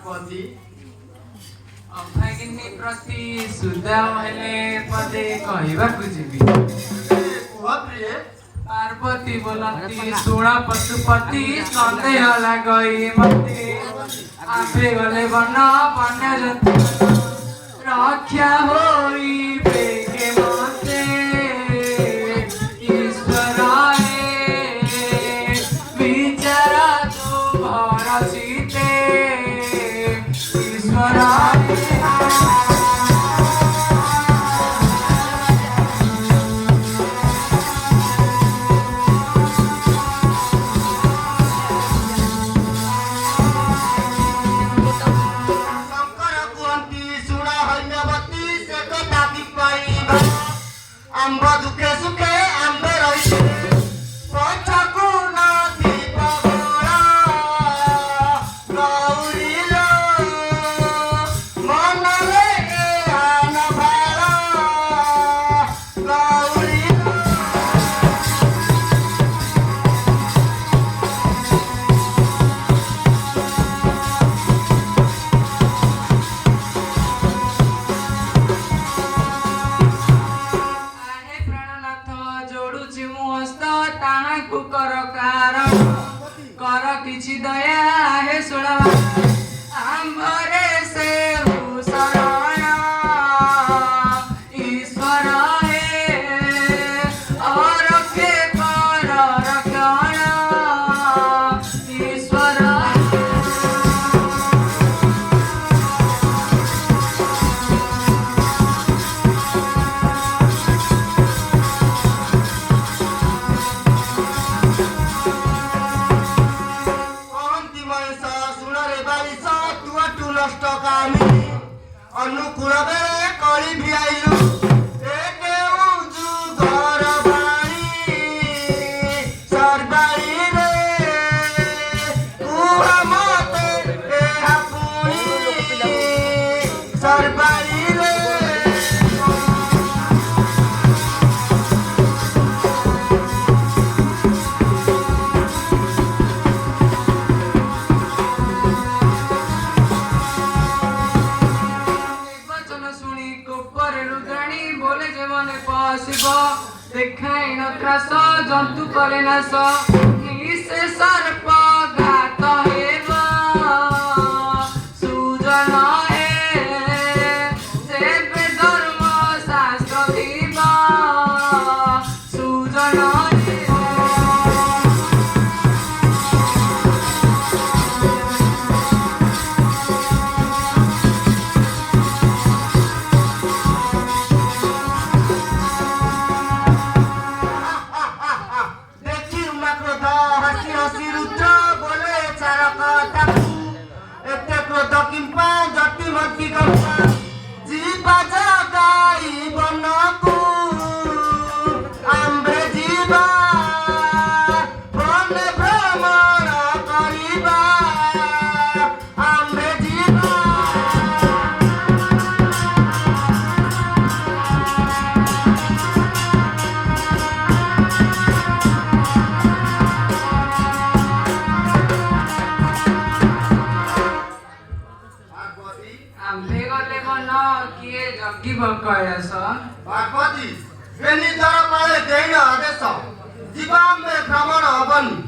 पार्वती अभागिनी प्रति सुधा हेले पदे कहवाकू जीवी कुह प्रिय पार्वती बोलती सुण पशुपति सन्देह लगई मते आंबे गले बन वन्य जंतु रक्षा होइबे के मते ईश्वराए विचारा तो भरसिते ईश्वराए आंब दुखे सुखे आंबे रही पछकु नदी पगला गौरीलो मनले आन भाला गौरीलो कर किछि दया हे सुणवा आंबरे से शरण ईश्वर हे और के कर रक्षण ईश्वर अनुकूल बेले कली भिआइलु एके उजु घर बाणी सरबाणी रे कुहा मते एहा पुणी सरबाणी रे देखाई न त्रास जंतु करे नाश निशे सर्प घात हेब सुजन हे सेबे धर्म शास्त्र थिबा सुजन हे पार्वती बेनी दर पाले देन आदेश जीवा में भ्रमण हबनी